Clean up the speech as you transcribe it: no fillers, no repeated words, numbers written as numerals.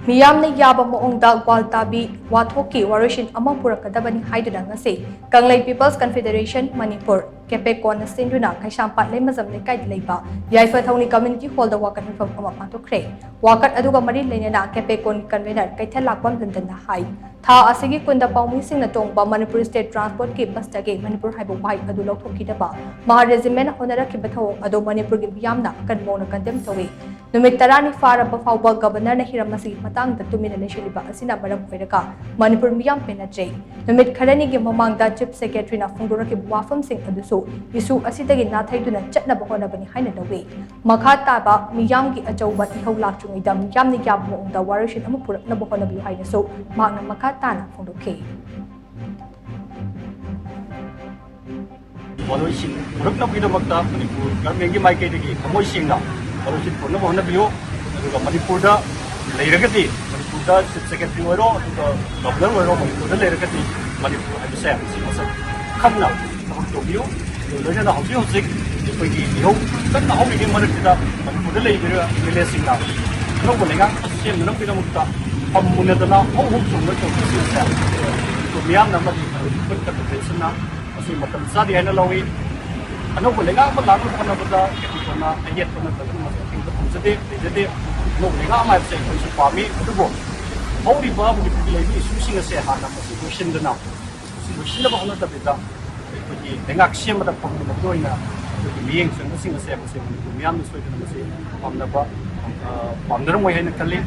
ꯃꯤꯌꯥꯝꯅ ꯌꯥꯕ ꯃꯑꯣꯡꯗ ꯋꯥꯜ ꯇꯥꯕꯤ ꯋꯥꯊꯣꯛꯀꯤ ꯋꯥꯔꯣꯏꯁꯤꯟ ꯑꯃ ꯄꯨꯔꯛꯀꯗꯕꯅꯤ ꯍꯥꯏꯗꯨꯅ ꯉꯁꯤ ꯀꯪꯂꯩ ꯄꯤꯄꯜꯁ ꯀꯟꯐꯦꯗꯔꯦꯁꯟ ꯃꯅꯤꯄꯨꯔ ꯀꯦꯄꯦꯀꯣꯟꯅ ꯁꯤꯟꯗꯨꯅ ꯀꯩꯁꯥꯝꯄꯥꯠ ꯂꯩꯃꯖꯝ ꯂꯩꯀꯥꯏꯗ ꯂꯩꯕ ꯌꯥꯏꯐ ꯊꯧꯅꯤ ꯀꯝꯃ꯭ꯌꯨꯅꯤꯇꯤ ꯍꯣꯜꯗ ꯋꯥꯀꯠ ꯃꯤꯐꯝ ꯑꯃ ꯄꯥꯡꯊꯣꯛꯈ꯭ꯔꯦ꯫ ꯋꯥꯀꯠ ꯑꯗꯨꯒ ꯃꯔꯤ ꯂꯩꯅꯅ ꯀꯦꯄꯦꯀꯣꯟ ꯀꯟꯚꯦꯅꯔ ꯀꯩꯊꯦꯜ ꯂꯥꯛꯄꯝ ꯂꯟꯗꯟꯅ ꯍꯥꯏ ꯊꯥ ꯑꯁꯤꯒꯤ ꯀꯨꯟꯗ ꯄꯥꯎꯃꯤꯁꯤꯡꯅ ꯇꯣꯡꯕ ꯃꯅꯤꯄꯨꯔ ꯁ꯭ꯇꯦꯠ ꯇ꯭ꯔꯥꯟꯁꯄꯣꯔꯠꯀꯤ ꯕꯁꯇꯒꯤ ꯃꯅꯤꯄꯨꯔ ꯍꯥꯏꯕ ꯋꯥꯍꯩ ꯑꯗꯨ ꯂꯧꯊꯣꯛꯈꯤꯗꯕ ꯃꯍꯥ ꯔꯦꯖꯤꯃꯦꯟꯅ ꯍꯣꯠꯅꯔꯛꯈꯤꯕ ꯊꯧꯑꯣꯡ ꯑꯗꯨ ꯃꯅꯤꯄꯨꯔꯒꯤ ꯃꯤꯌꯥꯝꯅ ꯑꯀꯟꯕ ꯃꯑꯣꯡꯗ ꯀꯟꯗꯦꯝ ꯇꯧꯏ꯫ ꯅꯨꯃꯤꯠ 10ꯅꯤ ꯐꯥꯔꯕ ꯐꯥꯎꯕ ꯒꯕꯔꯅꯔꯅ ꯍꯤꯔꯝ ꯑꯁꯤꯒꯤ ꯃꯇꯥꯡꯗ ꯇꯨꯃꯤꯟꯅ ꯂꯩꯁꯤꯜꯂꯤꯕ ꯑꯁꯤꯅ ꯃꯔꯝ ꯑꯣꯏꯔꯒ ꯃꯅꯤꯄꯨꯔ ꯃꯤꯌꯥꯝ ꯄꯦꯟꯅꯗ꯭ꯔꯦ꯫ ꯅꯨꯃꯤꯠ ꯈꯔꯅꯤꯒꯤ ꯃꯃꯥꯡꯗ ꯆꯤꯐ ꯁꯦꯀ꯭ꯔꯦꯇꯔꯤꯅ ꯐꯣꯡꯗꯣꯔꯛꯈꯤꯕ ꯋꯥꯐꯝꯁꯤꯡ ꯑꯗꯨꯁꯨ ꯏꯁꯨ ꯑꯁꯤꯗꯒꯤ ꯅꯥꯊꯩꯗꯨꯅ ꯆꯠꯅꯕ ꯍꯣꯠꯅꯕꯅꯤ ꯍꯥꯏꯅ ꯂꯧꯏ꯫ ꯃꯈꯥ ꯇꯥꯕ ꯃꯤꯌꯥꯝꯒꯤ ꯑꯆꯧꯕ ꯏꯍꯧ ꯂꯥꯛꯇ꯭ꯔꯤꯉꯩꯗ ꯃꯤꯌꯥꯝꯅ ꯌꯥꯕ ꯃꯑꯣꯡꯗ ꯋꯥꯔꯣꯏꯁꯤꯟ ꯑꯃ ꯄꯨꯔꯛꯅꯕ ꯍꯣꯠꯅꯕꯤꯌꯨ ꯍꯥꯏꯅꯁꯨ ꯃꯍꯥꯛꯅ ꯃꯈꯥ ꯇꯥꯅ ꯐꯣꯡꯗꯣꯛꯈꯤ꯫ ꯋꯥꯔꯣꯏꯁꯤꯟ ꯄꯨꯔꯛꯅꯕꯒꯤꯗꯃꯛꯇ ꯃꯅꯤꯄꯨꯔ ꯒꯚꯔꯟꯃꯦꯟꯠꯀꯤ ꯃꯥꯏꯀꯩꯗꯒꯤ ꯊꯃꯣꯏ ꯁꯦꯡꯅ ꯋꯥꯔꯣꯏꯁꯤꯟ ꯄꯨꯔꯛꯅꯕ ꯍꯣꯠꯅꯕꯤꯌꯨ ꯑꯗꯨꯒ ꯃꯅꯤꯄꯨꯔꯗ ꯂꯩꯔꯒꯗꯤ ꯃꯅꯤꯄꯨꯔꯗ ꯆꯤꯐ ꯁꯦꯀ꯭ꯔꯦꯇꯔꯤ ꯑꯣꯏꯔꯣ ꯑꯗꯨꯒ ꯒꯚꯔꯅꯔ ꯑꯣꯏꯔꯣ ꯃꯅꯤꯄꯨꯔꯗ ꯂꯩꯔꯒꯗꯤ ꯃꯅꯤꯄꯨꯔ ꯍꯥꯏꯕꯁꯦ ꯁꯤ ꯃꯁꯛ ꯈꯪꯅ ꯊꯕꯛ ꯇꯧꯕꯤꯌꯨ꯫ ꯂꯣꯏꯅꯅ ꯍꯧꯖꯤꯛ ꯑꯩꯈꯣꯏꯒꯤ ꯏꯍꯧ ꯀꯟꯅ ꯍꯧꯔꯤꯉꯩ ꯃꯔꯛꯁꯤꯗ ꯃꯅꯤꯄꯨꯔꯗ ꯂꯩꯔꯤꯕ MLAꯁꯤꯡꯅ ꯑꯅꯧꯕ ꯂꯩꯉꯥꯛ ꯁꯦꯝꯅꯅꯕꯒꯤꯗꯃꯛꯇ ꯐꯝ ꯃꯨꯟꯅꯗꯅ ꯍꯧ ꯆꯣꯡꯅ ꯇꯧꯕꯁꯤꯡꯁꯦ ꯃꯤꯌꯥꯝꯅ ꯑꯃꯗꯤ ꯃꯅꯤꯄꯨꯔ ꯀꯟꯐꯦꯗꯔꯦꯁꯟꯅ ꯃꯁꯤ ꯃꯇꯝ ꯆꯥꯗꯦ ꯍꯥꯏꯅ ꯂꯧꯏ꯫ ꯑꯅꯧꯕ ꯂꯩꯉꯥꯛ ꯑꯃ ꯂꯥꯛꯅꯕ ꯍꯣꯠꯅꯕꯗ ꯀꯦꯄꯤꯀꯣꯟꯅ ꯑꯌꯦꯠꯄ ꯅꯠꯇ꯭ꯔꯒ ꯃꯇꯦꯡ ꯄꯥꯡꯖꯗꯦ ꯂꯩꯖꯗꯦ꯫ ꯑꯅꯧꯕ ꯂꯩꯉꯥꯛ ꯑꯃ ꯍꯥꯏꯕꯁꯦ ꯑꯩꯈꯣꯏꯁꯨ ꯄꯥꯝꯃꯤ ꯑꯗꯨꯕꯨ ꯍꯧꯔꯤꯕ ꯃꯅꯤꯄꯨꯔꯒꯤ ꯂꯩꯔꯤꯕ ꯏꯁꯨꯁꯤꯡ ꯑꯁꯦ ꯍꯥꯟꯅ ꯃꯁꯤ ꯂꯣꯏꯁꯤꯟꯗꯅ ꯃꯁꯤ ꯂꯣꯏꯁꯤꯟꯅꯕ ꯍꯣꯠꯅꯗꯕꯤꯗ ꯑꯩꯈꯣꯏꯒꯤ ꯂꯩꯉꯥꯛ ꯁꯦꯝꯕꯗ ꯐꯪꯕꯃꯛꯇ ꯑꯣꯏꯅ ꯑꯩꯈꯣꯏꯒꯤ ꯃꯤꯠꯌꯦꯡ ꯆꯪꯕꯁꯤꯡ ꯑꯁꯦ ꯃꯁꯤ ꯃꯅꯤꯄꯨꯔ ꯃꯤꯌꯥꯝꯅ ꯁꯣꯏꯗꯅ ꯃꯁꯤ ꯄꯥꯝꯅꯔꯝꯃꯣꯏ ꯍꯥꯏꯅ ꯈꯜꯂꯤ꯫